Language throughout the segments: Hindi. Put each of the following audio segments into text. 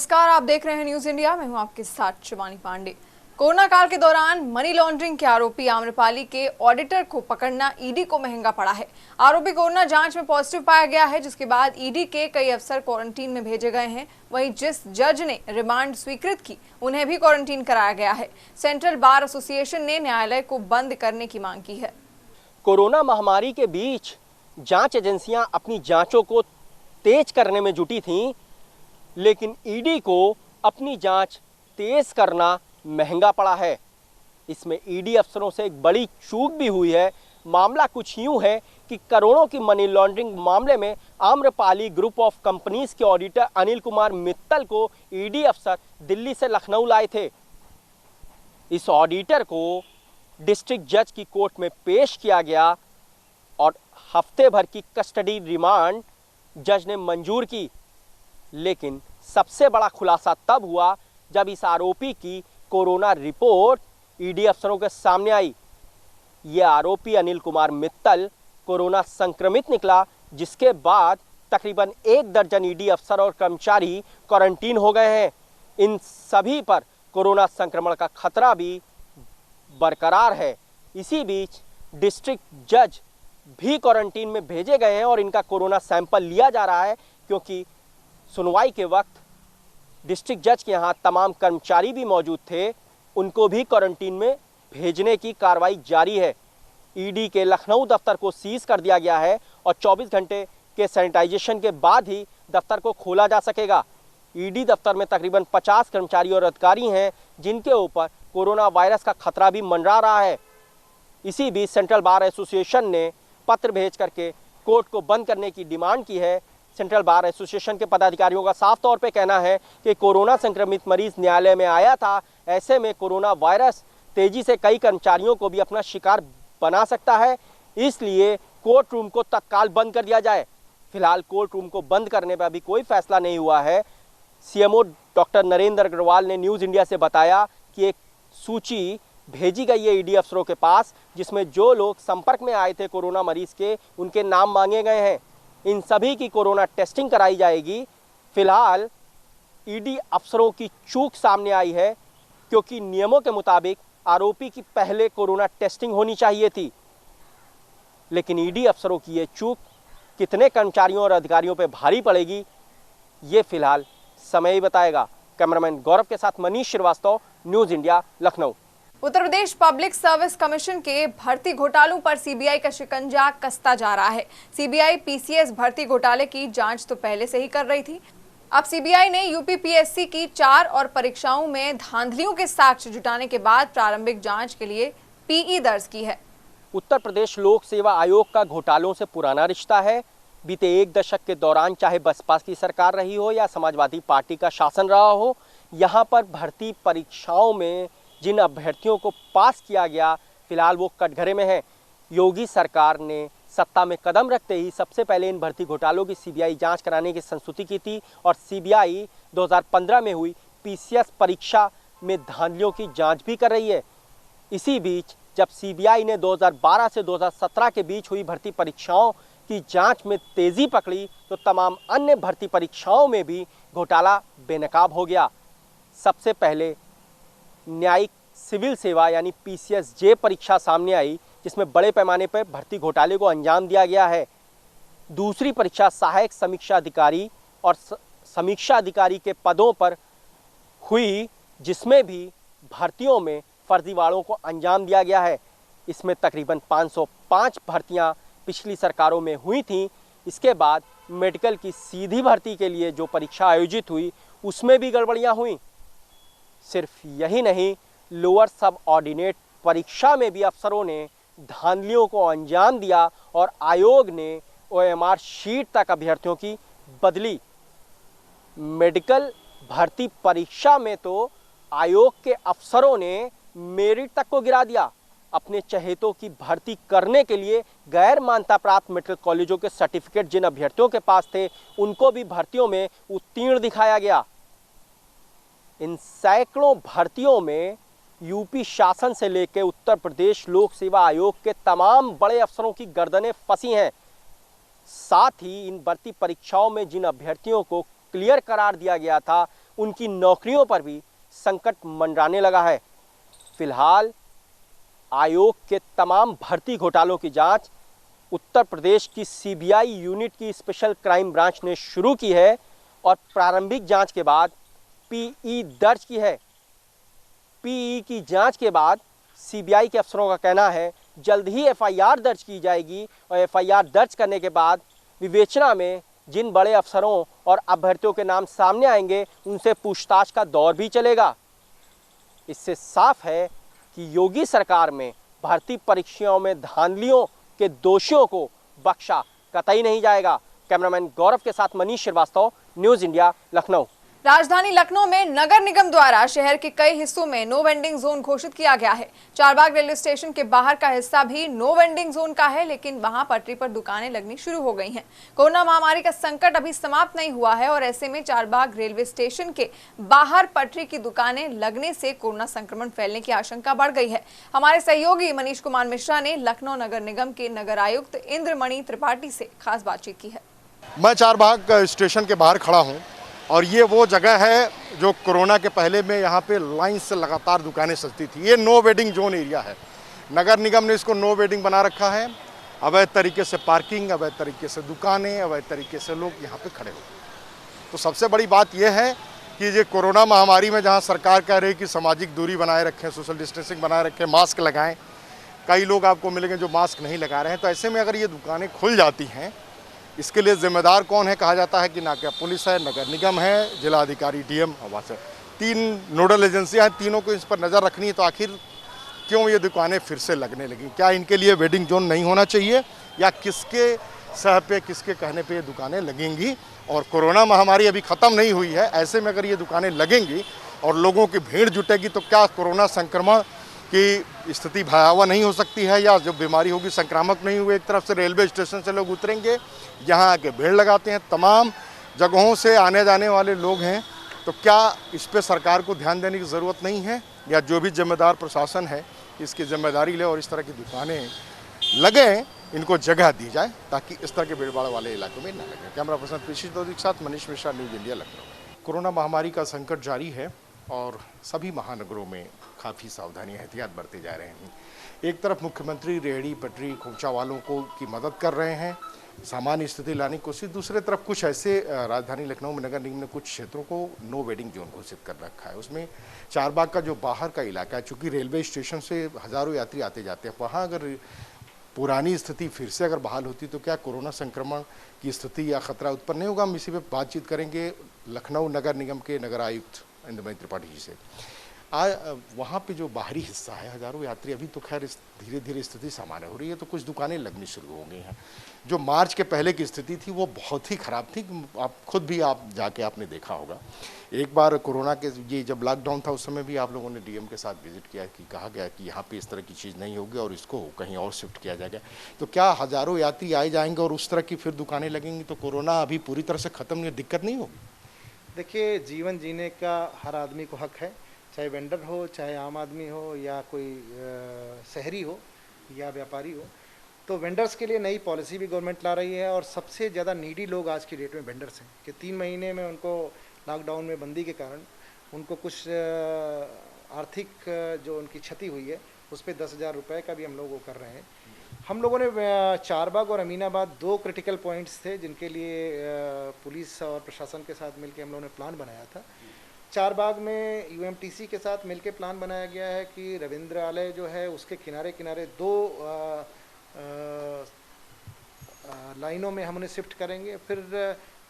नमस्कार, आप देख रहे हैं न्यूज इंडिया। मैं हूं आपके साथ शिवानी पांडे। कोरोना काल के दौरान मनी लॉन्ड्रिंग के आरोपी आम्रपाली के ऑडिटर को पकड़ना ईडी को महंगा पड़ा है। आरोपी कोरोना जांच में पॉजिटिव पाया गया है, जिसके बाद ईडी के कई अफसर क्वारंटीन में भेजे गए हैं। वहीं जिस जज ने रिमांड स्वीकृत की, उन्हें भी क्वारंटीन कराया गया है। सेंट्रल बार एसोसिएशन ने न्यायालय को बंद करने की मांग की है। कोरोना महामारी के बीच जांच एजेंसियां अपनी जांचों को तेज करने में जुटी थीं, लेकिन ईडी को अपनी जांच तेज करना महंगा पड़ा है। इसमें ईडी अफसरों से एक बड़ी चूक भी हुई है। मामला कुछ यूं है कि करोड़ों की मनी लॉन्ड्रिंग मामले में आम्रपाली ग्रुप ऑफ कंपनीज के ऑडिटर अनिल कुमार मित्तल को ईडी अफसर दिल्ली से लखनऊ लाए थे। इस ऑडिटर को डिस्ट्रिक्ट जज की कोर्ट में पेश किया गया और हफ्ते भर की कस्टडी रिमांड जज ने मंजूर की। लेकिन सबसे बड़ा खुलासा तब हुआ जब इस आरोपी की कोरोना रिपोर्ट ईडी अफसरों के सामने आई। यह आरोपी अनिल कुमार मित्तल कोरोना संक्रमित निकला, जिसके बाद तकरीबन 1 दर्जन ईडी अफसर और कर्मचारी क्वारंटीन हो गए हैं। इन सभी पर कोरोना संक्रमण का खतरा भी बरकरार है। इसी बीच डिस्ट्रिक्ट जज भी क्वारंटीन में भेजे गए हैं और इनका कोरोना सैंपल लिया जा रहा है, क्योंकि सुनवाई के वक्त डिस्ट्रिक्ट जज के यहाँ तमाम कर्मचारी भी मौजूद थे। उनको भी क्वारंटीन में भेजने की कार्रवाई जारी है। ईडी के लखनऊ दफ्तर को सीज कर दिया गया है और 24 घंटे के सैनिटाइजेशन के बाद ही दफ्तर को खोला जा सकेगा। ईडी दफ्तर में तकरीबन 50 कर्मचारी और अधिकारी हैं, जिनके ऊपर कोरोना वायरस का खतरा भी मंडरा रहा है। इसी बीच सेंट्रल बार एसोसिएशन ने पत्र भेज करके कोर्ट को बंद करने की डिमांड की है। सेंट्रल बार एसोसिएशन के पदाधिकारियों का साफ तौर पे कहना है कि कोरोना संक्रमित मरीज न्यायालय में आया था। ऐसे में कोरोना वायरस तेजी से कई कर्मचारियों को भी अपना शिकार बना सकता है, इसलिए कोर्ट रूम को तत्काल बंद कर दिया जाए। फिलहाल कोर्ट रूम को बंद करने पर अभी कोई फैसला नहीं हुआ है। सीएमओ डॉक्टर नरेंद्र अग्रवाल ने न्यूज़ इंडिया से बताया कि एक सूची भेजी गई है ईडी अफसरों के पास, जिसमें जो लोग संपर्क में आए थे कोरोना मरीज के, उनके नाम मांगे गए हैं। इन सभी की कोरोना टेस्टिंग कराई जाएगी। फिलहाल ईडी अफसरों की चूक सामने आई है, क्योंकि नियमों के मुताबिक आरोपी की पहले कोरोना टेस्टिंग होनी चाहिए थी। लेकिन ईडी अफसरों की ये चूक कितने कर्मचारियों और अधिकारियों पर भारी पड़ेगी, ये फिलहाल समय ही बताएगा। कैमरामैन गौरव के साथ Manish Srivastava, news India, Lucknow. Uttar Pradesh public service commission के भर्ती घोटालों पर सीबीआई का शिकंजा कसता जा रहा है। सीबीआई पीसीएस भर्ती घोटाले की जांच तो पहले से ही कर रही थी। अब सीबीआई ने यूपीपीएससी की 4 और परीक्षाओं में धांधलियों के साक्ष्य जुटाने के बाद प्रारंभिक जांच के लिए पीई दर्ज की है। उत्तर प्रदेश लोक सेवा आयोग का घोटालों से पुराना रिश्ता है। बीते 1 दशक के दौरान चाहे बसपा की सरकार रही हो या समाजवादी पार्टी का शासन रहा हो, यहाँ पर भर्ती परीक्षाओं में जिन अभ्यर्थियों को पास किया गया, फिलहाल वो कटघरे में है। योगी सरकार ने सत्ता में कदम रखते ही सबसे पहले इन भर्ती घोटालों की सीबीआई जांच कराने की संस्तुति की थी और सीबीआई 2015 में हुई पीसीएस परीक्षा में धांधलियों की जांच भी कर रही है। इसी बीच जब सीबीआई ने 2012 से 2017 के बीच हुई भर्ती परीक्षाओं की जांच में तेजी पकड़ी, तो तमाम अन्य भर्ती परीक्षाओं में भी घोटाला बेनकाब हो गया। सबसे पहले न्यायिक सिविल सेवा यानी पीसीएस जे परीक्षा सामने आई, जिसमें बड़े पैमाने पर भर्ती घोटाले को अंजाम दिया गया है। दूसरी परीक्षा सहायक समीक्षा अधिकारी और समीक्षा अधिकारी के पदों पर हुई, जिसमें भी भर्तियों में फर्जीवाड़ों को अंजाम दिया गया है। इसमें तकरीबन 505 भर्तियां पिछली सरकारों में हुई थीं। इसके बाद मेडिकल की सीधी भर्ती के लिए जो परीक्षा आयोजित हुई, उसमें भी गड़बड़ियां हुई। सिर्फ यही नहीं, लोअर सब ऑर्डिनेट परीक्षा में भी अफसरों ने धांधलियों को अंजाम दिया और आयोग ने ओएमआर शीट तक अभ्यर्थियों की बदली। मेडिकल भर्ती परीक्षा में तो आयोग के अफसरों ने मेरिट तक को गिरा दिया। अपने चहेतों की भर्ती करने के लिए गैर मान्यता प्राप्त मेडिकल कॉलेजों के सर्टिफिकेट जिन अभ्यर्थियों के पास थे, उनको भी भर्तियों में उत्तीर्ण दिखाया गया। इन सैकड़ों भर्तियों में यूपी शासन से लेकर उत्तर प्रदेश लोक सेवा आयोग के तमाम बड़े अफसरों की गर्दनें फंसी हैं। साथ ही इन भर्ती परीक्षाओं में जिन अभ्यर्थियों को क्लियर करार दिया गया था, उनकी नौकरियों पर भी संकट मंडराने लगा है। फिलहाल आयोग के तमाम भर्ती घोटालों की जांच उत्तर प्रदेश की सीबीआई यूनिट की स्पेशल क्राइम ब्रांच ने शुरू की है और प्रारंभिक जांच के बाद पीई दर्ज की है। पीई की जांच के बाद सीबीआई के अफसरों का कहना है जल्द ही एफआईआर दर्ज की जाएगी और एफआईआर दर्ज करने के बाद विवेचना में जिन बड़े अफसरों और अभ्यर्थियों के नाम सामने आएंगे उनसे पूछताछ का दौर भी चलेगा। इससे साफ है कि योगी सरकार में भर्ती परीक्षाओं में धांधलियों के दोषियों को बख्शा कतई नहीं जाएगा। कैमरामैन गौरव के साथ मनीष श्रीवास्तव, न्यूज़ इंडिया, लखनऊ। राजधानी लखनऊ में नगर निगम द्वारा शहर के कई हिस्सों में नो वेंडिंग जोन घोषित किया गया है। चारबाग रेलवे स्टेशन के बाहर का हिस्सा भी नो वेंडिंग जोन का है, लेकिन वहां पटरी पर दुकानें लगनी शुरू हो गई हैं। कोरोना महामारी का संकट अभी समाप्त नहीं हुआ है और ऐसे में चारबाग रेलवे स्टेशन के बाहर पटरी की दुकानें लगने से कोरोना संक्रमण फैलने की आशंका बढ़ गई है। हमारे सहयोगी मनीष कुमार मिश्रा ने लखनऊ नगर निगम के नगर आयुक्त इंद्रमणि त्रिपाठी से खास बातचीत की है। मैं चारबाग स्टेशन के बाहर खड़ा हूँ और ये वो जगह है जो कोरोना के पहले में यहाँ पे लाइन से लगातार दुकानें सजती थी। ये नो वेडिंग जोन एरिया है। नगर निगम ने इसको नो वेडिंग बना रखा है। अवैध तरीके से पार्किंग, अवैध तरीके से दुकानें, अवैध तरीके से लोग यहाँ पे खड़े हो। तो सबसे बड़ी बात यह है कि ये कोरोना महामारी में जहाँ सरकार कह रही है कि सामाजिक दूरी बनाए रखें, सोशल डिस्टेंसिंग बनाए रखें, मास्क लगाएं, कई लोग आपको मिलेंगे जो मास्क नहीं लगा रहे हैं। तो ऐसे में अगर ये दुकानें खुल जाती हैं, इसके लिए जिम्मेदार कौन है? कहा जाता है कि ना क्या पुलिस है, नगर निगम है, जिला अधिकारी, डीएम, आवास है। 3 नोडल एजेंसियां हैं, तीनों को इस पर नज़र रखनी है। तो आखिर क्यों ये दुकानें फिर से लगने लगी? क्या इनके लिए वेडिंग जोन नहीं होना चाहिए या किसके सह पे, किसके कहने पे ये दुकानें लगेंगी? और कोरोना महामारी अभी ख़त्म नहीं हुई है, ऐसे में अगर ये दुकानें लगेंगी और लोगों की भीड़ जुटेगी तो क्या कोरोना संक्रमण की स्थिति भयावह नहीं हो सकती है? या जो बीमारी होगी संक्रामक नहीं हुई? एक तरफ से रेलवे स्टेशन से लोग उतरेंगे, यहाँ आके भीड़ लगाते हैं, तमाम जगहों से आने जाने वाले लोग हैं। तो क्या इस पे सरकार को ध्यान देने की ज़रूरत नहीं है? या जो भी जिम्मेदार प्रशासन है इसकी जिम्मेदारी ले और इस तरह की दुकानें लगें, इनको जगह दी जाए ताकि इस तरह के भीड़ भाड़ वाले इलाकों में न लगे। कैमरा पर्सन पीसी के साथ Manish Mishra, news India, Lucknow. Corona महामारी का संकट जारी है और सभी महानगरों में काफ़ी सावधानी एहतियात बरते जा रहे हैं। एक तरफ मुख्यमंत्री रेहड़ी पटरी खोमचा वालों को की मदद कर रहे हैं, सामान्य स्थिति लाने की कोशिश। दूसरे तरफ कुछ ऐसे राजधानी लखनऊ में नगर निगम ने कुछ क्षेत्रों को नो वेडिंग जोन घोषित कर रखा है। उसमें चारबाग का जो बाहर का इलाका है, चूँकि रेलवे स्टेशन से हज़ारों यात्री आते जाते हैं, वहाँ अगर पुरानी स्थिति फिर से अगर बहाल होती तो क्या कोरोना संक्रमण की स्थिति या खतरा उत्पन्न नहीं होगा? हम इसी पर बातचीत करेंगे लखनऊ नगर निगम के नगर आयुक्त इंद्रमणि त्रिपाठी जी से। वहाँ पे जो बाहरी हिस्सा है, हज़ारों यात्री, अभी तो खैर धीरे धीरे स्थिति सामान्य हो रही है, तो कुछ दुकानें लगनी शुरू हो गई हैं। जो मार्च के पहले की स्थिति थी वो बहुत ही ख़राब थी। आप खुद भी आप जाके आपने देखा होगा। एक बार कोरोना के ये जब लॉकडाउन था उस समय भी आप लोगों ने डीएम के साथ विजिट किया कि कहा गया कि यहाँ पे इस तरह की चीज़ नहीं होगी और इसको कहीं और शिफ्ट किया जाएगा। तो क्या हज़ारों यात्री आए जाएंगे और उस तरह की फिर दुकानें लगेंगी तो कोरोना अभी पूरी तरह से ख़त्म नहीं, दिक्कत नहीं होगी? देखिए, जीवन जीने का हर आदमी को हक है, चाहे वेंडर हो, चाहे आम आदमी हो, या कोई शहरी हो या व्यापारी हो। तो वेंडर्स के लिए नई पॉलिसी भी गवर्नमेंट ला रही है और सबसे ज़्यादा नीडी लोग आज की डेट में वेंडर्स हैं कि 3 महीने में उनको लॉकडाउन में बंदी के कारण उनको कुछ आर्थिक जो उनकी क्षति हुई है उस पर 10,000 रुपये का भी हम लोग वो कर रहे हैं। हम लोगों ने चारबाग और अमीनाबाद 2 क्रिटिकल पॉइंट्स थे जिनके लिए पुलिस और प्रशासन के साथ मिलकर हम लोगों ने प्लान बनाया था। चारबाग में यूएमटीसी के साथ मिलकर प्लान बनाया गया है कि रविंद्रालय जो है उसके किनारे किनारे 2 लाइनों में हम उन्हें शिफ्ट करेंगे। फिर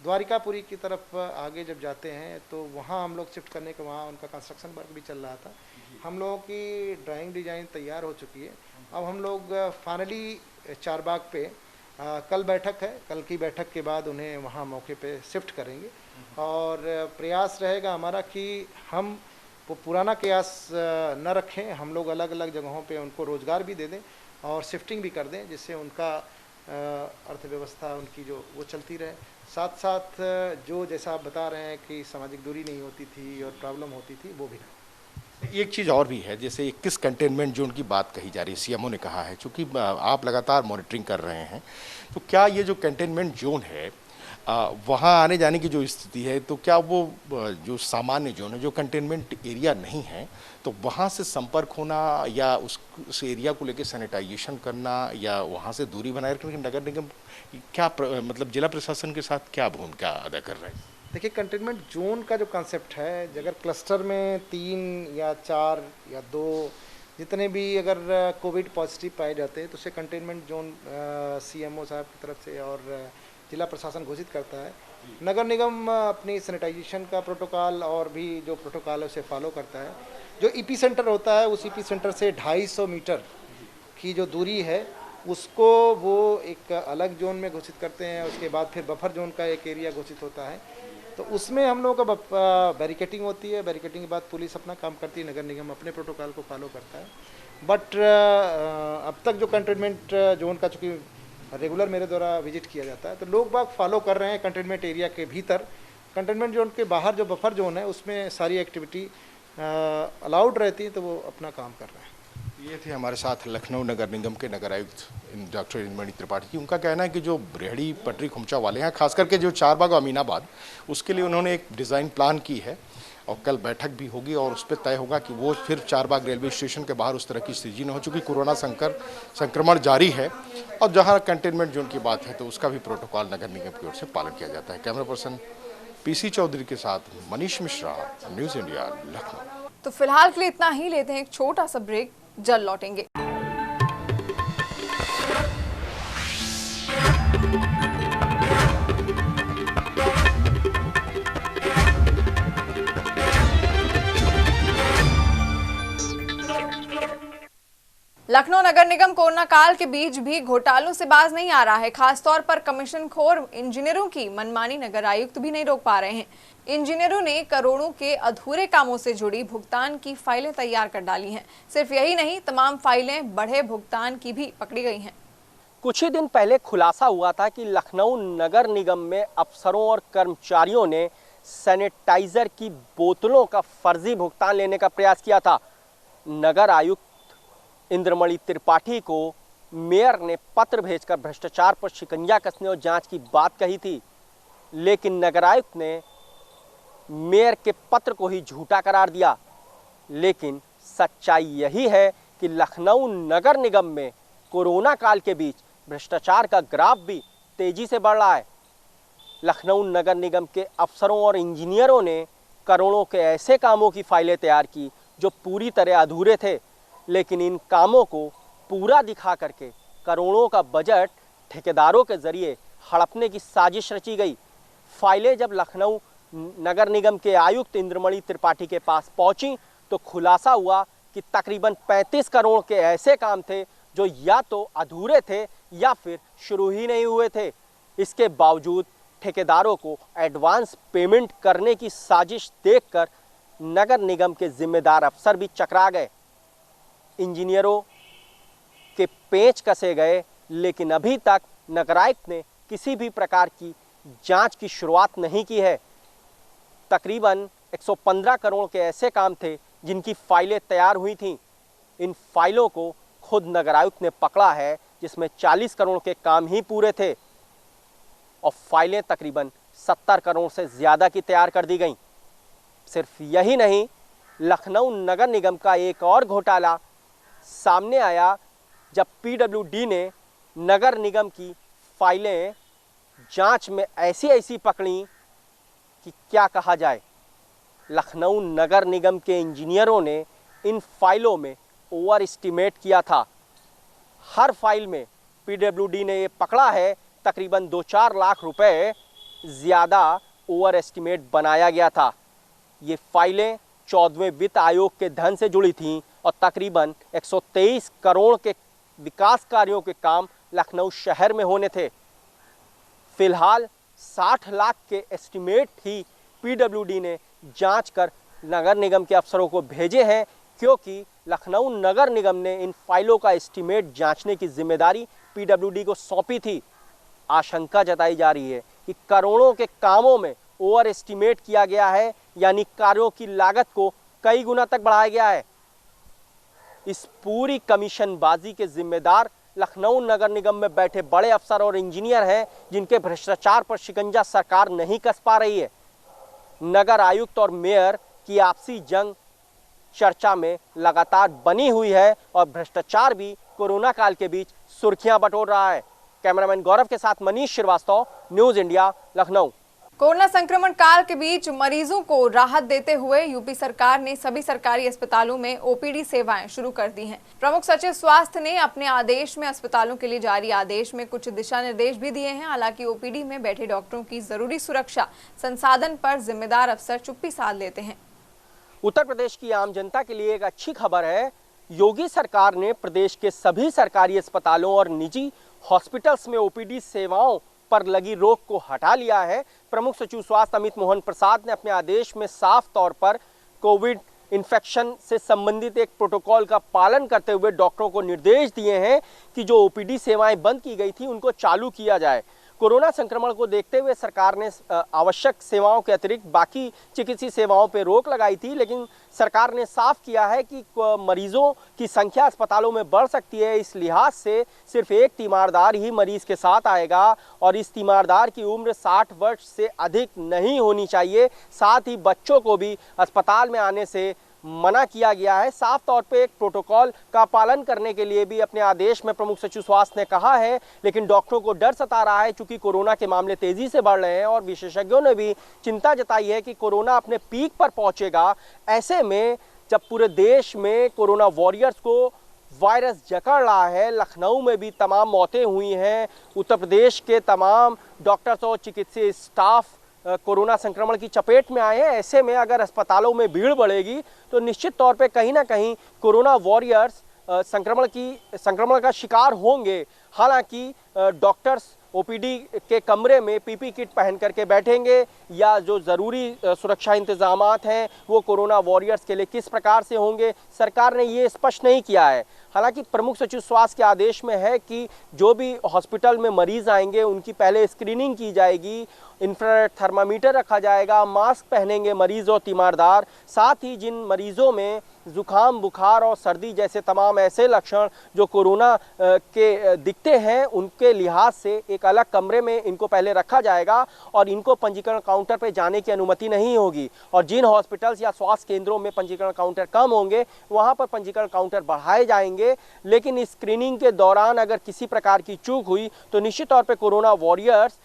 द्वारिकापुरी की तरफ आगे जब जाते हैं तो वहाँ हम लोग शिफ्ट करने के, वहाँ उनका कंस्ट्रक्शन वर्क भी चल रहा था। हम लोगों की ड्राइंग डिज़ाइन तैयार हो चुकी है। अब हम लोग फाइनली चारबाग पे कल बैठक है, कल की बैठक के बाद उन्हें वहाँ मौके पे शिफ्ट करेंगे और प्रयास रहेगा हमारा कि हम वो पुराना कयास न रखें, हम लोग अलग अलग जगहों पे उनको रोज़गार भी दे दें और शिफ्टिंग भी कर दें जिससे उनका अर्थव्यवस्था उनकी जो वो चलती रहे। साथ साथ जो जैसा आप बता रहे हैं कि सामाजिक दूरी नहीं होती थी और प्रॉब्लम होती थी वो भी ना। एक चीज़ और भी है, जैसे 21 कंटेनमेंट जोन की बात कही जा रही है, सीएमओ ने कहा है, चूँकि आप लगातार मॉनिटरिंग कर रहे हैं, तो क्या ये जो कंटेनमेंट जोन है वहाँ आने जाने की जो स्थिति है, तो क्या वो जो सामान्य जोन है, जो कंटेनमेंट एरिया नहीं है, तो वहाँ से संपर्क होना या उस एरिया को लेकर सैनिटाइजेशन करना या वहाँ से दूरी बनाए रखने की नगर निगम क्या मतलब जिला प्रशासन के साथ क्या भूमिका अदा कर रहे हैं? देखिए, कंटेनमेंट जोन का जो कॉन्सेप्ट है, अगर क्लस्टर में 3 या 4 या 2 जितने भी अगर कोविड पॉजिटिव पाए जाते हैं तो उसे कंटेनमेंट जोन सीएमओ साहब की तरफ से और जिला प्रशासन घोषित करता है। नगर निगम अपनी सैनिटाइजेशन का प्रोटोकॉल और भी जो प्रोटोकॉल है उसे फॉलो करता है। जो ईपी सेंटर होता है, उस ईपी सेंटर से 250 मीटर की जो दूरी है उसको वो एक अलग जोन में घोषित करते हैं। उसके बाद फिर बफर जोन का एक एरिया घोषित होता है, तो उसमें हम लोगों का बैरिकेटिंग होती है। बैरिकेटिंग के बाद पुलिस अपना काम करती है, नगर निगम अपने प्रोटोकॉल को फॉलो करता है। बट अब तक जो कंटेनमेंट जोन का चूँकि रेगुलर मेरे द्वारा विजिट किया जाता है, तो लोग बाग फॉलो कर रहे हैं कंटेनमेंट एरिया के भीतर। कंटेनमेंट जोन के बाहर जो बफर जोन है उसमें सारी एक्टिविटी अलाउड रहती है, तो वो अपना काम कर रहे हैं। ये थे हमारे साथ लखनऊ नगर निगम के नगर आयुक्त डॉक्टर इंद्रमणि त्रिपाठी जी। उनका कहना है कि जो रेहड़ी पटरी खुमचा वाले हैं, खास करके जो चारबाग और अमीनाबाद, उसके लिए उन्होंने एक डिज़ाइन प्लान की है और कल बैठक भी होगी और उस पर तय होगा कि वो फिर चारबाग रेलवे स्टेशन के बाहर उस तरह की स्थिति न हो, चूँकि कोरोना संक्रमण जारी है और जहाँ कंटेनमेंट जोन की बात है तो उसका भी प्रोटोकॉल नगर निगम की ओर से पालन किया जाता है। कैमरा पर्सन पीसी चौधरी के साथ मनीष मिश्रा, न्यूज़ इंडिया, लखनऊ। तो फिलहाल के लिए इतना ही, लेते हैं एक छोटा सा ब्रेक, जल्द लौटेंगे। लखनऊ नगर निगम कोरोना काल के बीच भी घोटालों से बाज नहीं आ रहा है। खासतौर पर कमीशन खोर इंजीनियरों की मनमानी नगर आयुक्त भी नहीं रोक पा रहे हैं। इंजीनियरों ने करोड़ों के अधूरे कामों से जुड़ी भुगतान की फाइलें तैयार कर डाली हैं। सिर्फ यही नहीं, तमाम फाइलें बढ़े भुगतान की भी पकड़ी गई हैं। कुछ ही दिन पहले खुलासा हुआ था कि लखनऊ नगर निगम में अफसरों और कर्मचारियों ने सैनिटाइजर की बोतलों का फर्जी भुगतान लेने का प्रयास किया था। नगर आयुक्त इंद्रमणि त्रिपाठी को मेयर ने पत्र भेजकर भ्रष्टाचार पर शिकंजा कसने और जांच की बात कही थी, लेकिन नगर आयुक्त ने मेयर के पत्र को ही झूठा करार दिया। लेकिन सच्चाई यही है कि लखनऊ नगर निगम में कोरोना काल के बीच भ्रष्टाचार का ग्राफ भी तेजी से बढ़ रहा है। लखनऊ नगर निगम के अफसरों और इंजीनियरों ने करोड़ों के ऐसे कामों की फाइलें तैयार की जो पूरी तरह अधूरे थे, लेकिन इन कामों को पूरा दिखा करके करोड़ों का बजट ठेकेदारों के जरिए हड़पने की साजिश रची गई। फाइलें जब लखनऊ नगर निगम के आयुक्त इंद्रमणि त्रिपाठी के पास पहुंची तो खुलासा हुआ कि तकरीबन 35 करोड़ के ऐसे काम थे जो या तो अधूरे थे या फिर शुरू ही नहीं हुए थे। इसके बावजूद ठेकेदारों को एडवांस पेमेंट करने की साजिश देखकर नगर निगम के जिम्मेदार अफसर भी चकरा गए। इंजीनियरों के पेच कसे गए, लेकिन अभी तक नगर आयुक्त ने किसी भी प्रकार की जांच की शुरुआत नहीं की है। तकरीबन 115 करोड़ के ऐसे काम थे जिनकी फाइलें तैयार हुई थीं। इन फाइलों को खुद नगर आयुक्त ने पकड़ा है, जिसमें 40 करोड़ के काम ही पूरे थे और फाइलें तकरीबन 70 करोड़ से ज़्यादा की तैयार कर दी गईं। सिर्फ यही नहीं, लखनऊ नगर निगम का एक और घोटाला सामने आया जब पीडब्ल्यूडी ने नगर निगम की फाइलें जांच में ऐसी पकड़ी कि क्या कहा जाए। लखनऊ नगर निगम के इंजीनियरों ने इन फाइलों में ओवर एस्टिमेट किया था। हर फाइल में पीडब्ल्यूडी ने ये पकड़ा है तकरीबन 2-4 लाख रुपए ज़्यादा ओवर एस्टिमेट बनाया गया था। ये फाइलें 14वें वित्त आयोग के धन से जुड़ी थीं और तकरीबन 123 करोड़ के विकास कार्यों के काम लखनऊ शहर में होने थे। फिलहाल 60 लाख के एस्टिमेट ही पीडब्ल्यूडी ने जांच कर नगर निगम के अफसरों को भेजे हैं, क्योंकि लखनऊ नगर निगम ने इन फाइलों का एस्टिमेट जांचने की जिम्मेदारी पीडब्ल्यूडी को सौंपी थी। आशंका जताई जा रही है कि करोड़ों के कामों में ओवर एस्टिमेट किया गया है, यानी कार्यों की लागत को कई गुना तक बढ़ाया गया है। इस पूरी कमीशनबाजी के जिम्मेदार लखनऊ नगर निगम में बैठे बड़े अफसर और इंजीनियर हैं जिनके भ्रष्टाचार पर शिकंजा सरकार नहीं कस पा रही है। नगर आयुक्त और मेयर की आपसी जंग चर्चा में लगातार बनी हुई है और भ्रष्टाचार भी कोरोना काल के बीच सुर्खियां बटोर रहा है। कैमरामैन गौरव के साथ Manish Srivastava, news India, Lucknow. Corona संक्रमण काल के बीच मरीजों को राहत देते हुए यूपी सरकार ने सभी सरकारी अस्पतालों में ओपीडी सेवाएं शुरू कर दी हैं। प्रमुख सचिव स्वास्थ्य ने अपने आदेश में अस्पतालों के लिए जारी आदेश में कुछ दिशा निर्देश भी दिए हैं। हालांकि ओपीडी में बैठे डॉक्टरों की जरूरी सुरक्षा संसाधन पर जिम्मेदार अफसर चुप्पी साध लेते हैं। उत्तर प्रदेश की आम जनता के लिए एक अच्छी खबर है। योगी सरकार ने प्रदेश के सभी सरकारी अस्पतालों और निजी हॉस्पिटल्स में ओपीडी सेवाओं पर लगी रोक को हटा लिया है। प्रमुख सचिव स्वास्थ्य अमित मोहन प्रसाद ने अपने आदेश में साफ तौर पर कोविड इन्फेक्शन से संबंधित एक प्रोटोकॉल का पालन करते हुए डॉक्टरों को निर्देश दिए हैं कि जो ओपीडी सेवाएं बंद की गई थी उनको चालू किया जाए। कोरोना संक्रमण को देखते हुए सरकार ने आवश्यक सेवाओं के अतिरिक्त बाकी चिकित्सीय सेवाओं पर रोक लगाई थी, लेकिन सरकार ने साफ किया है कि मरीजों की संख्या अस्पतालों में बढ़ सकती है। इस लिहाज से सिर्फ एक तीमारदार ही मरीज के साथ आएगा और इस तीमारदार की उम्र 60 वर्ष से अधिक नहीं होनी चाहिए। साथ ही बच्चों को भी अस्पताल में आने से मना किया गया है। साफ तौर पे एक प्रोटोकॉल का पालन करने के लिए भी अपने आदेश में प्रमुख सचिव स्वास्थ्य ने कहा है, लेकिन डॉक्टरों को डर सता रहा है क्योंकि कोरोना के मामले तेजी से बढ़ रहे हैं और विशेषज्ञों ने भी चिंता जताई है कि कोरोना अपने पीक पर पहुंचेगा। ऐसे में जब पूरे देश में कोरोना वॉरियर्स को वायरस जकड़ रहा है, लखनऊ में भी तमाम मौतें हुई हैं, उत्तर प्रदेश के तमाम डॉक्टर्स और चिकित्सीय स्टाफ कोरोना संक्रमण की चपेट में आए हैं। ऐसे में अगर अस्पतालों में भीड़ बढ़ेगी तो निश्चित तौर पे कहीं ना कहीं कोरोना वॉरियर्स संक्रमण का शिकार होंगे। हालांकि डॉक्टर्स ओपीडी के कमरे में पीपी किट पहन करके बैठेंगे या जो ज़रूरी सुरक्षा इंतजामात हैं वो कोरोना वॉरियर्स के लिए किस प्रकार से होंगे, सरकार ने ये स्पष्ट नहीं किया है। हालांकि प्रमुख सचिव स्वास्थ्य के आदेश में है कि जो भी हॉस्पिटल में मरीज आएंगे उनकी पहले स्क्रीनिंग की जाएगी, इंफ्रारेड थर्मामीटर रखा जाएगा, मास्क पहनेंगे मरीज और तीमारदार। साथ ही जिन मरीजों में जुकाम, बुखार और सर्दी जैसे तमाम ऐसे लक्षण जो कोरोना के दिखते हैं उनके लिहाज से एक अलग कमरे में इनको पहले रखा जाएगा और इनको पंजीकरण काउंटर पर जाने की अनुमति नहीं होगी। और जिन हॉस्पिटल्स या स्वास्थ्य केंद्रों में पंजीकरण काउंटर कम होंगे वहाँ पर पंजीकरण काउंटर बढ़ाए जाएंगे। लेकिन इस स्क्रीनिंग के दौरान अगर किसी प्रकार की चूक हुई तो निश्चित तौर पर कोरोना वॉरियर्स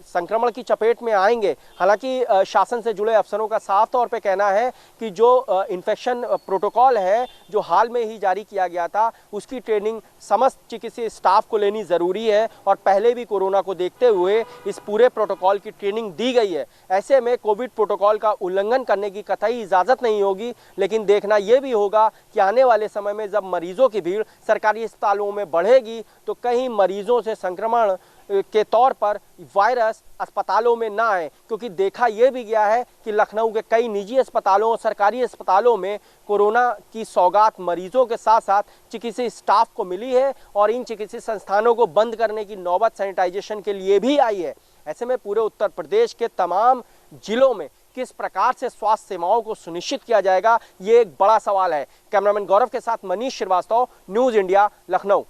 संक्रमण की चपेट में आएंगे। हालांकि शासन से जुड़े अफसरों का साफ तौर पे कहना है कि जो इन्फेक्शन प्रोटोकॉल है जो हाल में ही जारी किया गया था उसकी ट्रेनिंग समस्त चिकित्सीय स्टाफ को लेनी ज़रूरी है और पहले भी कोरोना को देखते हुए इस पूरे प्रोटोकॉल की ट्रेनिंग दी गई है। ऐसे में कोविड प्रोटोकॉल का उल्लंघन करने की कतई इजाज़त नहीं होगी, लेकिन देखना यह भी होगा कि आने वाले समय में जब मरीजों की भीड़ सरकारी अस्पतालों में बढ़ेगी तो कहीं मरीजों से संक्रमण के तौर पर वायरस अस्पतालों में ना आए, क्योंकि देखा यह भी गया है कि लखनऊ के कई निजी अस्पतालों और सरकारी अस्पतालों में कोरोना की सौगात मरीजों के साथ साथ चिकित्सीय स्टाफ को मिली है और इन चिकित्सीय संस्थानों को बंद करने की नौबत सैनिटाइजेशन के लिए भी आई है। ऐसे में पूरे उत्तर प्रदेश के तमाम जिलों में किस प्रकार से स्वास्थ्य सेवाओं को सुनिश्चित किया जाएगा, ये एक बड़ा सवाल है। कैमरामैन गौरव के साथ Manish Srivastava, news India, Lucknow.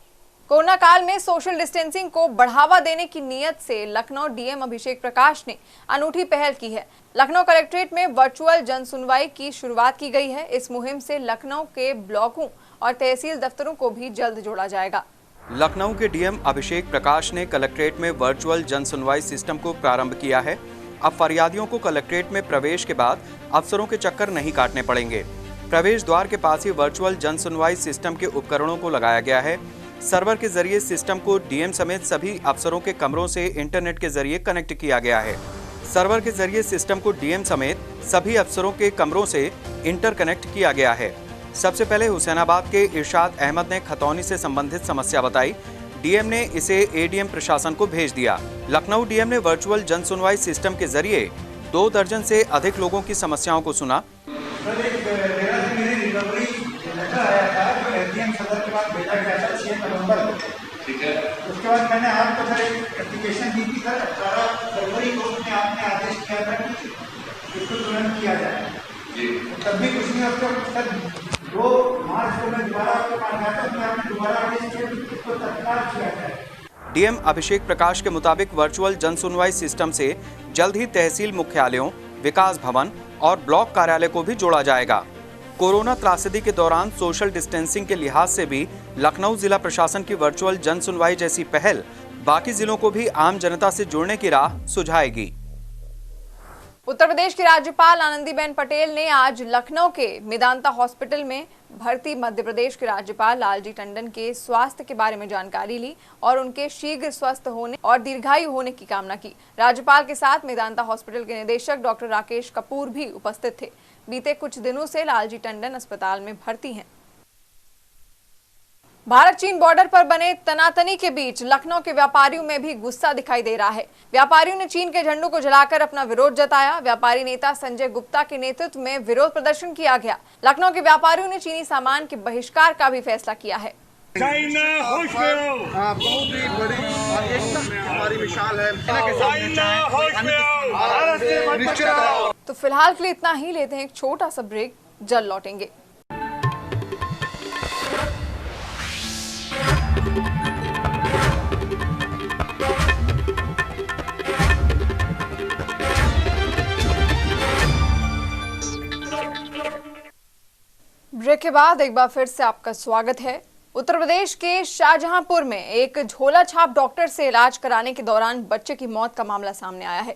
Corona काल में सोशल डिस्टेंसिंग को बढ़ावा देने की नीयत से लखनऊ डीएम अभिषेक प्रकाश ने अनूठी पहल की है। लखनऊ कलेक्ट्रेट में वर्चुअल जन सुनवाई की शुरुआत की गई है। इस मुहिम से लखनऊ के ब्लॉकों और तहसील दफ्तरों को भी जल्द जोड़ा जाएगा। लखनऊ के डीएम अभिषेक प्रकाश ने कलेक्ट्रेट में वर्चुअल जन सुनवाई सिस्टम को प्रारंभ किया है। अब फरियादियों को कलेक्ट्रेट में प्रवेश के बाद अफसरों के चक्कर नहीं काटने पड़ेंगे। प्रवेश द्वार के पास ही वर्चुअल जन सुनवाई सिस्टम के उपकरणों को लगाया गया है। सर्वर के जरिए सिस्टम को डीएम समेत सभी अफसरों के कमरों से इंटरनेट के जरिए कनेक्ट किया गया है। सर्वर के जरिए सिस्टम को डीएम समेत सभी अफसरों के कमरों से इंटरकनेक्ट किया गया है। सबसे पहले हुसैनाबाद के इरशाद अहमद ने खतौनी से संबंधित समस्या बताई। डीएम ने इसे एडीएम प्रशासन को भेज दिया। लखनऊ डीएम ने वर्चुअल जन सुनवाई सिस्टम के जरिए 2 दर्जन से अधिक लोगों की समस्याओं को सुना। ठीक है, उसके बाद मैंने आपको सर एक एप्लीकेशन दी थी सर 18 फरवरी को उसमें आपने आदेश किया था कि इसको तुरंत किया जाए जी, तब भी कुछ नहीं। अब तो सर वो मार्च को मैं दोबारा आपके पास आता हूँ, आपने दोबारा आदेश किया कि इसको तत्काल किया जाए। डीएम अभिषेक प्रकाश के मुताबिक वर्चुअल जन सुनवाई सिस्टम से जल्द ही तहसील मुख्यालयों, विकास भवन और ब्लॉक कार्यालय को भी जोड़ा जाएगा। कोरोना त्रासदी के दौरान सोशल डिस्टेंसिंग के लिहाज से भी लखनऊ जिला प्रशासन की वर्चुअल जन सुनवाई जैसी पहल बाकी जिलों को भी आम जनता से जुड़ने की राह सुझाएगी। उत्तर प्रदेश की राज्यपाल आनंदीबेन पटेल ने आज लखनऊ के मेदांता हॉस्पिटल में भर्ती मध्य प्रदेश के राज्यपाल लालजी टंडन के स्वास्थ्य के बारे में जानकारी ली और उनके शीघ्र स्वस्थ होने और दीर्घायु होने की कामना की। राज्यपाल के साथ मेदांता हॉस्पिटल के निदेशक डॉक्टर राकेश कपूर भी उपस्थित थे। बीते कुछ दिनों से लालजी टंडन अस्पताल में भर्ती हैं। भारत चीन बॉर्डर पर बने तनातनी के बीच लखनऊ के व्यापारियों में भी गुस्सा दिखाई दे रहा है। व्यापारियों ने चीन के झंडों को जलाकर अपना विरोध जताया। व्यापारी नेता संजय गुप्ता के नेतृत्व में विरोध प्रदर्शन किया गया। लखनऊ के व्यापारियों ने चीनी सामान के बहिष्कार का भी फैसला किया है। बहुत ही बड़ी हमारी मिसाल है। तो फिलहाल के लिए इतना ही, लेते हैं एक छोटा सा ब्रेक, जल्द लौटेंगे। ब्रेक के बाद एक बार फिर से आपका स्वागत है। उत्तर प्रदेश के शाहजहांपुर में एक झोला छाप डॉक्टर से इलाज कराने के दौरान बच्चे की मौत का मामला सामने आया है।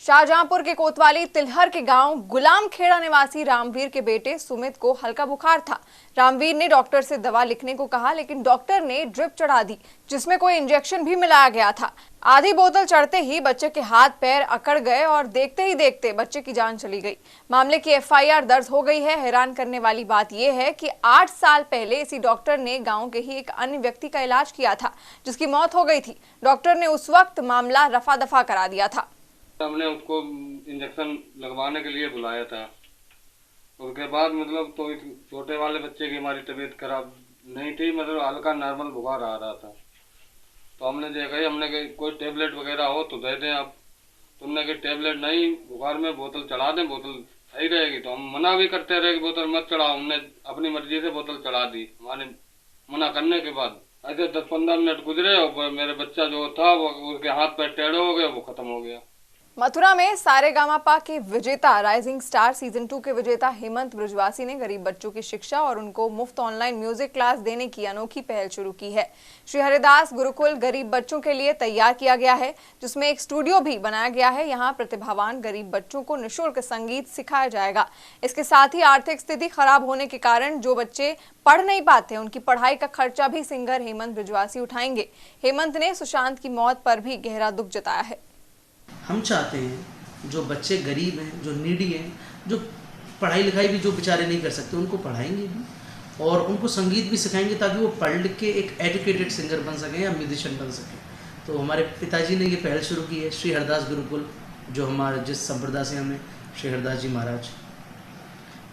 शाहजहांपुर के कोतवाली तिलहर के गांव गुलाम खेड़ा निवासी रामवीर के बेटे सुमित को हल्का बुखार था। रामवीर ने डॉक्टर से दवा लिखने को कहा, लेकिन डॉक्टर ने ड्रिप चढ़ा दी जिसमें कोई इंजेक्शन भी मिलाया गया था। आधी बोतल चढ़ते ही बच्चे के हाथ पैर अकड़ गए और देखते ही देखते बच्चे की जान चली गई। मामले की एफआईआर दर्ज हो गई है। हैरान करने वाली बात यह है कि 8 साल पहले इसी डॉक्टर ने गांव के ही एक अन्य व्यक्ति का इलाज किया था जिसकी मौत हो गई थी। डॉक्टर ने उस वक्त मामला रफा दफा करा दिया था। हमने उसको इंजेक्शन लगवाने के लिए बुलाया था। उसके बाद मतलब तो इस छोटे वाले बच्चे की हमारी तबीयत खराब नहीं थी, मतलब हल्का नॉर्मल बुखार आ रहा था। तो हमने देखा, हमने कहा कोई टेबलेट वगैरह हो तो दे दें आप। तुमने कहा टेबलेट नहीं, बुखार में बोतल चढ़ा दें, बोतल सही रहेगी। तो हम मना भी करते रहे कि बोतल मत चढ़ाओ। हमने अपनी मर्जी से बोतल चढ़ा दी। हमारे मना करने के बाद ऐसे 10-15 मिनट गुजरे और मेरे बच्चा जो था वो उसके हाथ पैर टेढ़े हो गए, वो खत्म हो गया। मथुरा में सारेगामापा के विजेता राइजिंग स्टार सीजन 2 के विजेता हेमंत ब्रजवासी ने गरीब बच्चों की शिक्षा और उनको मुफ्त ऑनलाइन म्यूजिक क्लास देने की अनोखी पहल शुरू की है। श्री हरिदास गुरुकुल गरीब बच्चों के लिए तैयार किया गया है, जिसमें एक स्टूडियो भी बनाया गया है। यहाँ प्रतिभावान गरीब बच्चों को निःशुल्क संगीत सिखाया जाएगा। इसके साथ ही आर्थिक स्थिति खराब होने के कारण जो बच्चे पढ़ नहीं पाते उनकी पढ़ाई का खर्चा भी सिंगर हेमंत ब्रजवासी उठाएंगे। हेमंत ने सुशांत की मौत पर भी गहरा दुख जताया है। हम चाहते हैं जो बच्चे गरीब हैं, जो नीडी हैं, जो पढ़ाई लिखाई भी जो बेचारे नहीं कर सकते, उनको पढ़ाएंगे भी और उनको संगीत भी सिखाएंगे ताकि वो पढ़ लिख के एक एजुकेटेड सिंगर बन सकें या म्यूजिशियन बन सकें। तो हमारे पिताजी ने ये पहल शुरू की है। श्री हरिदास गुरुकुल, जो हमारे जिस संप्रदाय से हमने श्री हरिदास जी महाराज,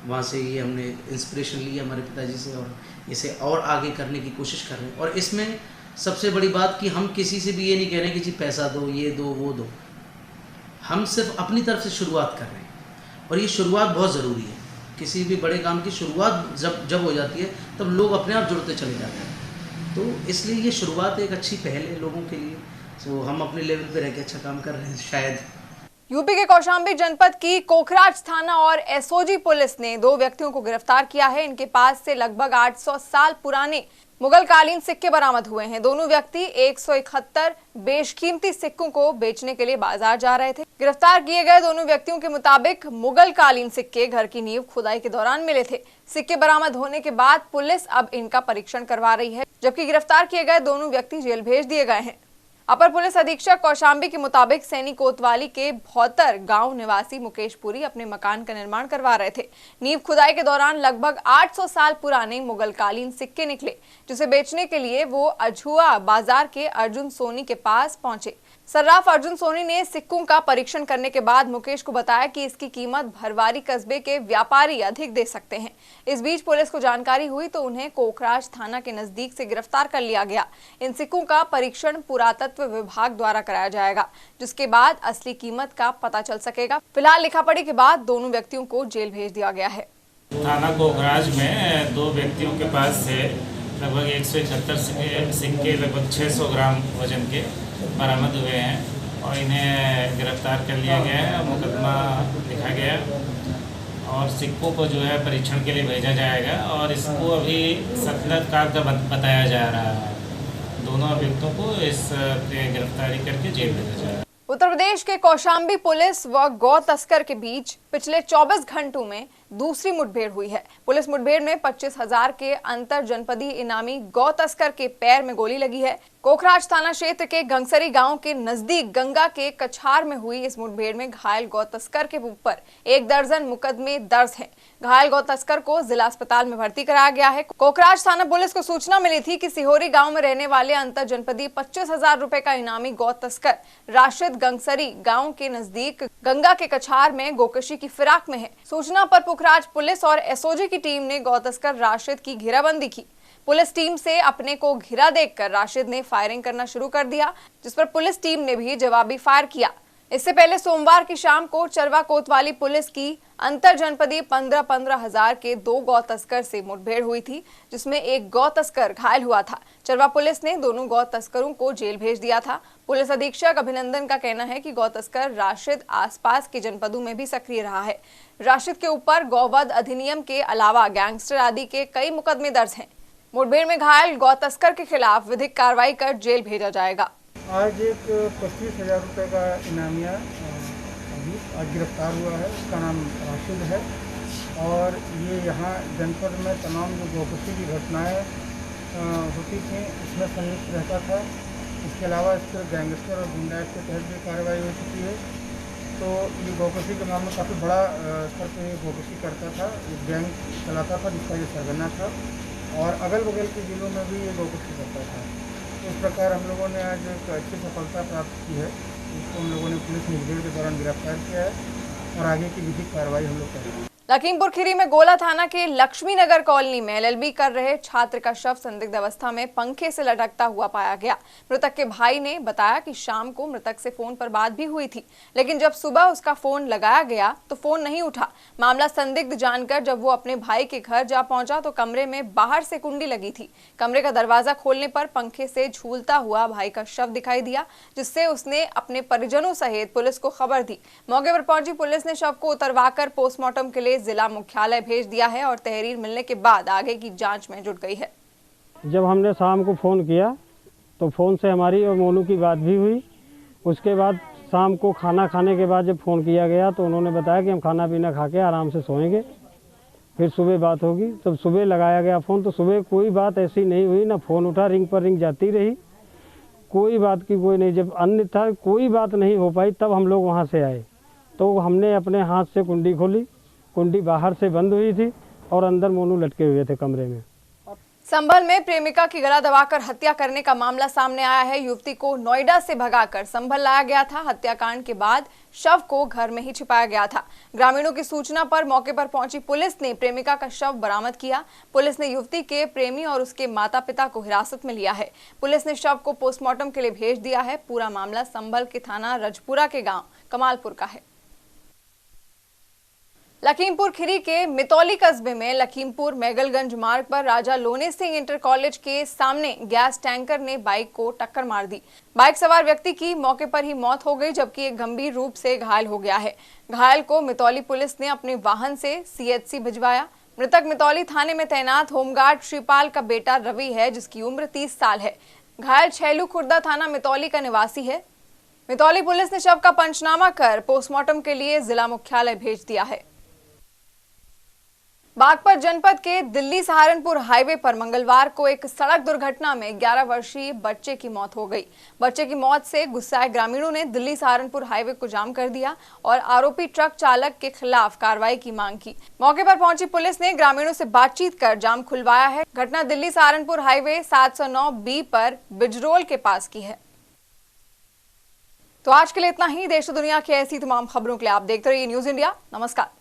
वहाँ से ये हमने इंस्पिरेशन ली हमारे पिताजी से और इसे और आगे करने की कोशिश कर रहे हैं। और इसमें सबसे बड़ी बात कि हम किसी से भी ये नहीं कह रहे कि जी पैसा दो, ये दो, वो दो। हम सिर्फ अपनी तरफ से शुरुआत कर रहे हैं और ये शुरुआत बहुत ज़रूरी है। किसी भी बड़े काम की शुरुआत जब हो जाती है तब लोग अपने आप जुड़ते चले जाते हैं। तो इसलिए ये शुरुआत एक अच्छी पहल है लोगों के लिए। तो हम अपने लेवल पे रह के अच्छा काम कर रहे हैं शायद। यूपी के कौशाम्बी जनपद की कोखराज थाना और एसओजी पुलिस ने 2 व्यक्तियों को गिरफ्तार किया है। इनके पास से लगभग 800 साल पुराने मुगल कालीन सिक्के बरामद हुए हैं। दोनों व्यक्ति 171 बेशकीमती सिक्कों को बेचने के लिए बाजार जा रहे थे। गिरफ्तार किए गए दोनों व्यक्तियों के मुताबिक मुगल कालीन सिक्के घर की नींव खुदाई के दौरान मिले थे। सिक्के बरामद होने के बाद पुलिस अब इनका परीक्षण करवा रही है, जबकि गिरफ्तार किए गए दोनों व्यक्ति जेल भेज दिए गए हैं। अपर पुलिस अधीक्षक कौशाम्बी के मुताबिक सैनी कोतवाली के भौतर गांव निवासी मुकेश पुरी अपने मकान का निर्माण करवा रहे थे। नींव खुदाई के दौरान लगभग 800 साल पुराने मुगल कालीन सिक्के निकले, जिसे बेचने के लिए वो अझुआ बाजार के अर्जुन सोनी के पास पहुंचे। सर्राफ अर्जुन सोनी ने सिक्कों का परीक्षण करने के बाद मुकेश को बताया कि इसकी कीमत भरवारी कस्बे के व्यापारी अधिक दे सकते हैं। इस बीच पुलिस को जानकारी हुई तो उन्हें कोखराज थाना के नजदीक से गिरफ्तार कर लिया गया। इन सिक्कों का परीक्षण पुरातत्व विभाग द्वारा कराया जाएगा, जिसके बाद असली कीमत का पता चल सकेगा। फिलहाल लिखापढ़ी के बाद दोनों व्यक्तियों को जेल भेज दिया गया है। थाना कोखराज में 2 व्यक्तियों के पास से लगभग 171 सिक्के लगभग 600 ग्राम वजन के बरामद हुए हैं और इन्हें गिरफ्तार कर लिया गया है। मुकदमा लिखा गया और सिक्कों को जो है परीक्षण के लिए भेजा जाएगा और इसको अभी सतलत कार का बताया जा रहा है। दोनों अभियुक्तों को इस गिरफ्तारी करके जेल भेजा जाएगा। उत्तर प्रदेश के कौशाम्बी पुलिस व गौ तस्कर के बीच पिछले 24 घंटों में दूसरी मुठभेड़ हुई है। पुलिस मुठभेड़ में 25,000 के अंतर जनपदीय इनामी गौ तस्कर के पैर में गोली लगी है। कोखराज थाना क्षेत्र के गंगसरी गांव के नजदीक गंगा के कछार में हुई इस मुठभेड़ में घायल गौ तस्कर के ऊपर 1 दर्जन मुकदमे दर्ज हैं। घायल गौ तस्कर को जिला अस्पताल में भर्ती कराया गया है। कोखराज थाना पुलिस को सूचना मिली थी कि सिहोरी गांव में रहने वाले अंतर जनपदीय 25,000 रुपए का इनामी गौ तस्कर राशिद गंगसरी गांव के नजदीक गंगा के कछार में गोकशी की फिराक में है। सूचना पर कोखराज पुलिस और एसओजी की टीम ने गौ तस्कर राशिद की घेराबंदी की। पुलिस टीम से अपने को घिरा देखकर राशिद ने फायरिंग करना शुरू कर दिया, जिस पर पुलिस टीम ने भी जवाबी फायर किया। इससे पहले सोमवार की शाम को चरवा कोतवाली पुलिस की अंतर जनपदीय 15,000 के 2 गौ तस्कर से मुठभेड़ हुई थी, जिसमें एक गौ तस्कर घायल हुआ था। चरवा पुलिस ने दोनों गौ तस्करों को जेल भेज दिया था। पुलिस अधीक्षक अभिनंदन का कहना है कि गौ तस्कर राशिद आसपास के जनपदों में भी सक्रिय रहा है। राशिद के ऊपर गौवध अधिनियम के अलावा गैंगस्टर आदि के कई मुकदमे दर्ज हैं। मुठभेड़ में घायल गौ तस्कर के खिलाफ विधिक कार्रवाई कर जेल भेजा जाएगा। आज एक 25,000 रुपये का इनामिया आज गिरफ्तार हुआ है। उसका नाम राशिद है और ये यहाँ जनपद में तमाम जो गोकशी की घटनाएं होती थी उसमें संलिप्त रहता था। इसके अलावा इस पर गैंगस्टर और गुंडा के तहत भी कार्रवाई हो चुकी है। तो ये गोकशी के मामले में काफ़ी बड़ा स्तर पर गोकशी करता था, एक गैंग चलाता था जिसका ये सरगना था और अगल बगल के जिलों में भी ये गोकशी करता था। इस प्रकार हम लोगों ने आज एक अच्छी सफलता प्राप्त की है, जिसको हम लोगों ने पुलिस मुठभेड़ के दौरान गिरफ्तार किया है और आगे की विधिक कार्रवाई हम लोग कर रहे हैं। लखीमपुर खीरी में गोला थाना के लक्ष्मी नगर कॉलोनी में एलएलबी कर रहे छात्र का शव संदिग्ध अवस्था में पंखे से लटकता हुआ पाया गया। मृतक के भाई ने बताया कि शाम को मृतक से फोन पर बात भी हुई थी, लेकिन जब सुबह उसका फोन लगाया गया तो फोन नहीं उठा। मामला संदिग्ध जानकर जब वो अपने भाई के घर जा पहुंचा तो कमरे में बाहर से कुंडी लगी थी। कमरे का दरवाजा खोलने पर पंखे से झूलता हुआ भाई का शव दिखाई दिया, जिससे उसने अपने परिजनों सहित पुलिस को खबर दी। मौके पर पहुंची पुलिस ने शव को उतरवाकर पोस्टमार्टम के लिए जिला मुख्यालय भेज दिया है और तहरीर मिलने के बाद आगे की जांच में जुट गई है। जब हमने शाम को फ़ोन किया तो फ़ोन से हमारी और मोनू की बात भी हुई। उसके बाद शाम को खाना खाने के बाद जब फ़ोन किया गया तो उन्होंने बताया कि हम खाना पीना खा के आराम से सोएंगे, फिर सुबह बात होगी। तब सुबह लगाया गया फ़ोन तो सुबह कोई बात ऐसी नहीं हुई, ना फ़ोन उठा, रिंग पर रिंग जाती रही, कोई बात की कोई नहीं। जब अन्यथा कोई बात नहीं हो पाई तब हम लोग वहाँ से आए तो हमने अपने हाथ से कुंडी खोली। कुंडी बाहर से बंद हुई थी और अंदर मोनू लटके हुए थे कमरे में। संभल में प्रेमिका की गला दबाकर हत्या करने का मामला सामने आया है। युवती को नोएडा से भगाकर संभल लाया गया था। हत्याकांड के बाद शव को घर में ही छिपाया गया था। ग्रामीणों की सूचना पर मौके पर पहुंची पुलिस ने प्रेमिका का शव बरामद किया। पुलिस ने युवती के प्रेमी और उसके माता-पिता को हिरासत में लिया है। पुलिस ने शव को पोस्टमार्टम के लिए भेज दिया है। पूरा मामला संभल के थाना रजपुरा के गाँव कमालपुर का है। लखीमपुर खीरी के मितौली कस्बे में लखीमपुर मैगलगंज मार्ग पर राजा लोने सिंह इंटर कॉलेज के सामने गैस टैंकर ने बाइक को टक्कर मार दी। बाइक सवार व्यक्ति की मौके पर ही मौत हो गई, जबकि एक गंभीर रूप से घायल हो गया है। घायल को मितौली पुलिस ने अपने वाहन से सीएचसी भिजवाया। मृतक मितौली थाने में तैनात होमगार्ड श्रीपाल का बेटा रवि है, जिसकी उम्र 30 साल है। घायल छैलू खुर्दा थाना मितौली का निवासी है। मितौली पुलिस ने शव का पंचनामा कर पोस्टमार्टम के लिए जिला मुख्यालय भेज दिया है। बागपत जनपद के दिल्ली सहारनपुर हाईवे पर मंगलवार को एक सड़क दुर्घटना में 11 वर्षीय बच्चे की मौत हो गई। बच्चे की मौत से गुस्साए ग्रामीणों ने दिल्ली सहारनपुर हाईवे को जाम कर दिया और आरोपी ट्रक चालक के खिलाफ कार्रवाई की मांग की। मौके पर पहुंची पुलिस ने ग्रामीणों से बातचीत कर जाम खुलवाया है। घटना दिल्ली सहारनपुर हाईवे 709B पर बिजरोल के पास की है। तो आज के लिए इतना ही। देश और दुनिया की ऐसी तमाम खबरों के लिए आप देखते रहिए न्यूज़ इंडिया। नमस्कार।